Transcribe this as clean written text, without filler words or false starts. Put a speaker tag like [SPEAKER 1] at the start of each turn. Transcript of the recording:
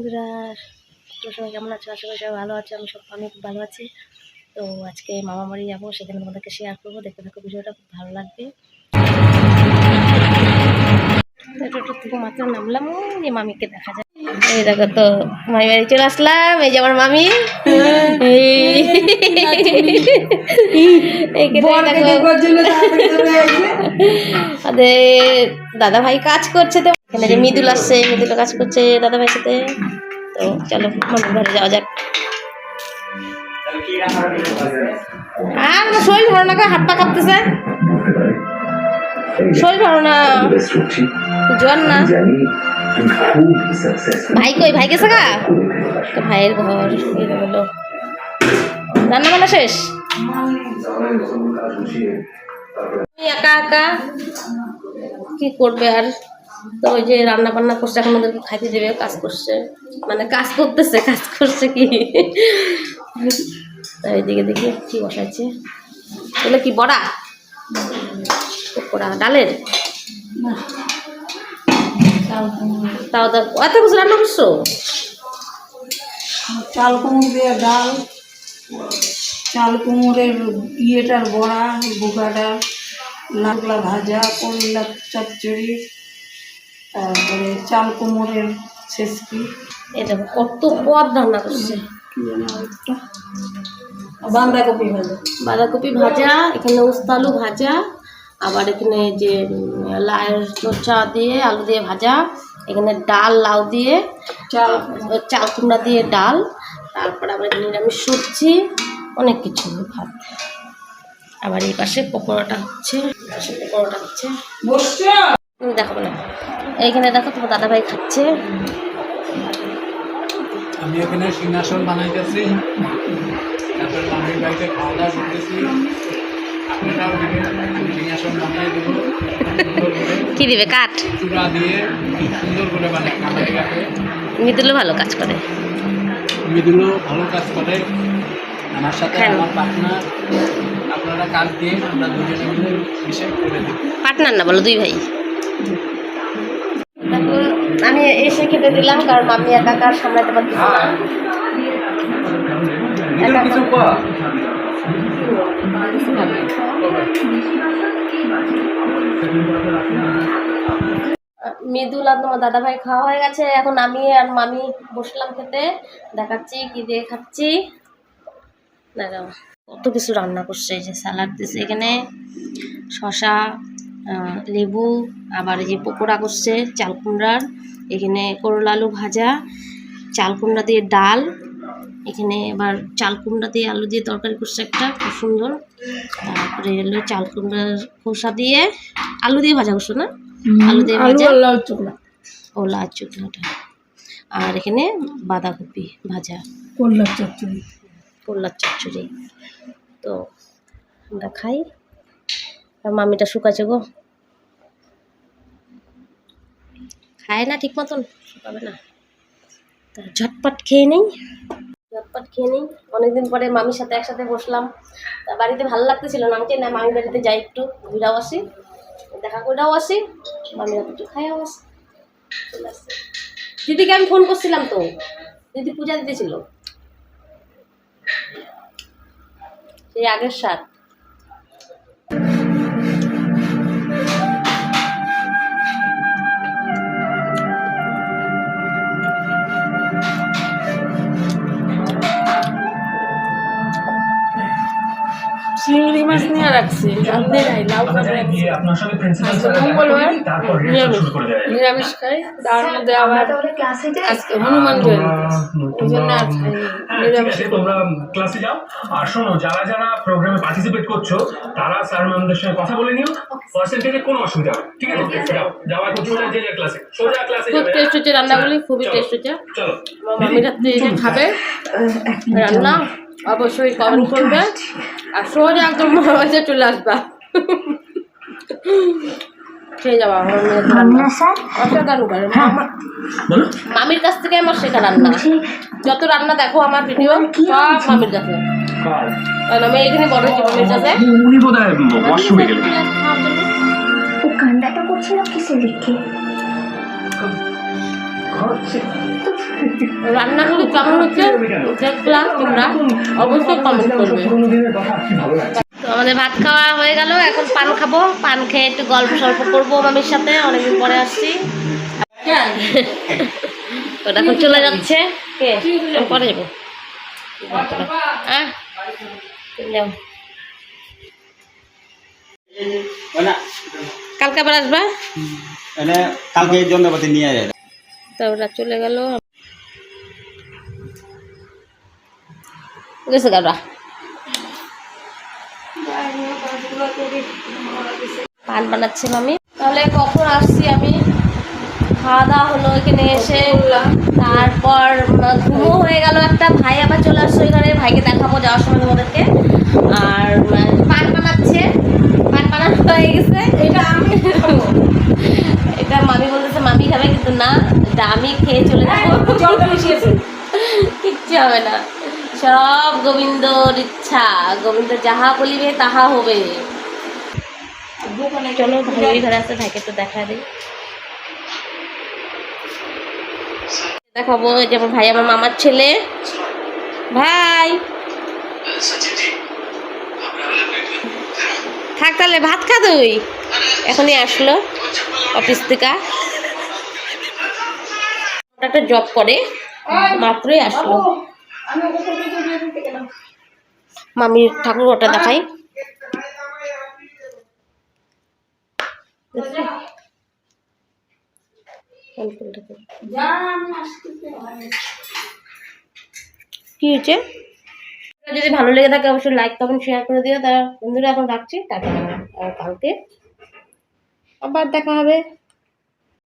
[SPEAKER 1] বন্ধুরা, তোর সবাই কেমন আছো? আশা করি সবাই ভালো আছে। আমি খুব ভালো আছি। তো আজকে মামা বাড়ি যাবো, সেখানে তোমাদেরকে শেয়ার করবো। দেখতে থাকো, ভিডিওটা খুব ভালো লাগবে। টোটো থেকে মাত্র নামলাম, যে মামিকে দেখা যায়। এই দেখো তো, মামি বাড়ি চলে আসলাম। এই যে আমার মামি, দাদা ভাই কাজ করছে। তো এখানে যে মৃদুল আসছে, মৃদুল কাজ করছে দাদা ভাইয়ের সাথে। তো চলো মামির ঘরে যাওয়া যাক। আর আমার শরীর ভালো না, হাত পা কাঁপতেছে। শরীর ভালো না, জ্বর না। ভাই কই? ভাই গেছে গা? তো ভাইয়ের ঘর হলো। রান্না বান্না শেষ? একা একা কি করবে আর? তো ওই যে রান্না বান্না করছে, এখন ওদেরকে খাইতে দেবে। কাজ করছে, মানে কাজ করতেছে, কাজ করছে কি। এইদিকে দেখি কি বসাইছে। এগুলো কি বড়া? পকোড়া ডালের? তাও এত কিছু রান্না করছো?
[SPEAKER 2] চাল কুমড় দিয়ে ডাল, চাল কুমড়ের ইয়েটার বড়া, বোকাটার লাগলা ভাজা, করলা চচ্চড়ি, তারপরে চাল কুমড়ের ছেঁচকি।
[SPEAKER 1] এটা কত পদ রান্না করছে।
[SPEAKER 2] বাঁধাকপি ভাজা,
[SPEAKER 1] বাঁধাকপি ভাজা, এখানে উস্তা আলু ভাজা, আবার এখানে যে লাউয়ের চোচা দিয়ে আলু দিয়ে ভাজা, এখানে ডাল লাউ দিয়ে, চাল কুমড়া দিয়ে ডাল, তারপরে আবার নিরামিষ সবজি, অনেক কিছু ভাত। আবার এই পাশে পকোড়াটা হচ্ছে, দেখাবো না। এইখানে দেখো তোমার দাদা ভাই খাচ্ছে।
[SPEAKER 3] আমি এখানে সিংহাসন বানাইতেছি, তারপর মামির বাড়িতে খাওয়া দাওয়া করতেছি। আপনারাও সিংহাসন বানিয়ে দেবো,
[SPEAKER 1] কি দিবে? কাঠ
[SPEAKER 3] চূড়া দিয়ে সুন্দর করে বানাই। কামাই কাটে।
[SPEAKER 1] মৃদুলও ভালো কাজ করে,
[SPEAKER 3] মৃদুলও ভালো কাজ করে। আমার সাথে আমার পার্টনার। আপনারা কাজ দিয়ে আমরা দুজনে মিলে বিষয় করে দেবো।
[SPEAKER 1] পার্টনার না, বলো দুই ভাই। তারপর আমি এসে খেতে দিলাম, কারণ মামি একা একা সামলাতে পারতেছে না। মৃদুল আর তোমার দাদা ভাই খাওয়া হয়ে গেছে। এখন আমি আর মামি বসলাম খেতে। দেখাচ্ছি কি দিয়ে খাচ্ছি। দেখো কত কিছু রান্না করছে। এই যে স্যালাড দিচ্ছে, এখানে শসা, লেবু, আবার এই যে পকোড়া করছে চাল কুমড়ার, এখানে করলা আলু ভাজা, চাল কুমড়া দিয়ে ডাল, এখানে আবার চাল কুমড়া দিয়ে আলু দিয়ে তরকারি করছে একটা, খুব সুন্দর। তারপরে হলো চাল কুমড়ার খোসা দিয়ে আলু দিয়ে ভাজা করছো না? আলু দিয়ে ভাজা, ও লাল চুকলাটা। আর এখানে বাঁধাকপি ভাজা,
[SPEAKER 2] করলার চচ্চড়ি।
[SPEAKER 1] তো আমরা খাই। আর মামিটা শুকাচ্ছে গো, খায় না ঠিক মতন, শুকাবে না। তা ঝটপট খেয়ে নেই। অনেকদিন পরে মামির সাথে একসাথে বসলাম। তা বাড়িতে ভালো লাগতেছিল না, আমি চাই না মামির বাড়িতে যাই, একটু ঘুরাও আসি, দেখা করেও আসি, মামির একটু খাইও আসি। চলে আসছে। দিদিকে আমি ফোন করছিলাম, তো দিদি পূজা দিতেছিল সেই আগের সাথ।
[SPEAKER 2] চিংড়ি মাছ নিয়ে রাখছি, মঙ্গলবার নিরামিষ খাই। তার মধ্যে আবার আজকে হনুমান জয়ন্তী, ওই জন্য আর নিরামিষ।
[SPEAKER 4] তোমরা ক্লাসে যাও। আর শোনো, যারা যারা প্রোগ্রামে পার্টিসিপেট করছো তারা স্যার ম্যামদের সঙ্গে কথা বলে নিও। পার্সেন্টেজে কোনো অসুবিধা হবে, ঠিক আছে? যাও, যাওয়ার পর চলে যে ক্লাসে, সোজা ক্লাসে
[SPEAKER 1] খুব
[SPEAKER 4] যাবে।
[SPEAKER 1] টেস্ট হচ্ছে রান্নাগুলি, খুবই টেস্ট হচ্ছে।
[SPEAKER 4] চলো,
[SPEAKER 1] মামি রাত্রে যে খাবে রান্না অবশ্যই কমেন্ট করবে, আর সোজা একদম মামাবাড়িতে চলে আসবা, খেয়ে যাওয়া। মামির কাছ থেকে আমার শেখা রান্না, যত রান্না দেখো আমার ভিডিও সব মামির কাছে। কারণ আমি এখানে বড় হয়েছি মামির কাছে।
[SPEAKER 4] উনি বোধহয় ওয়াশরুমে গেলেন।
[SPEAKER 5] ও কান্নাটা করছিল কিসে লিখে?
[SPEAKER 1] রান্নাগুলো কেমন হচ্ছে দেখলাম তোমরা অবশ্যই কমেন্ট করবে। তো আমাদের ভাত খাওয়া হয়ে গেল, এখন পান খাবো। পান খেয়ে একটু গল্প সল্প করবো মামির সাথে, অনেকদিন পরে আসছি। ওটা এখন চলে যাচ্ছে। কে আমি পরে যাবো? যাও, কালকে আবার আসবা?
[SPEAKER 5] কালকে যন্ত্রপাতি নিয়ে যায়।
[SPEAKER 1] তো ওরা চলে গেল, গেছে গাড়া। পান বানাচ্ছি মামি। তাহলে কখন আসছি আমি? খাওয়া দাওয়া হলো এখানে এসে, তারপর ঘুমও হয়ে গেল একটা। ভাই আবার চলে আসছে ওইখানে, ভাইকে দেখাবো যাওয়ার সময় তোমাদেরকে। আর পান বানাচ্ছে, পান বানানো হয়ে গেছে। এটা আমি খাবো, এটা মামি বলতেছে মামি খাবে, কিন্তু না, এটা আমি খেয়ে চলে যাবো। কিচ্ছু হবে না, সব গোবিন্দর ইচ্ছা, গোবিন্দ যাহা বলিবে তাহা হবে। চলো ভাই ঘরে আসতে, ভাইকে একটু দেখা দিই, দেখাবো। যেমন ভাই আমার মামার ছেলে। ভাই থাক তাহলে, ভাত খা তুই। এখনই আসলো অফিস থেকে, একটা জব করে, মাত্রই আসলো। মামির ঠাকুর ওটা দেখাই। কি হয়েছে? যদি ভালো লেগে থাকে অবশ্যই লাইক কমেন্ট শেয়ার করে দিও। তারা বন্ধুরা এখন রাখছি, তারপর কালকে আবার দেখা হবে।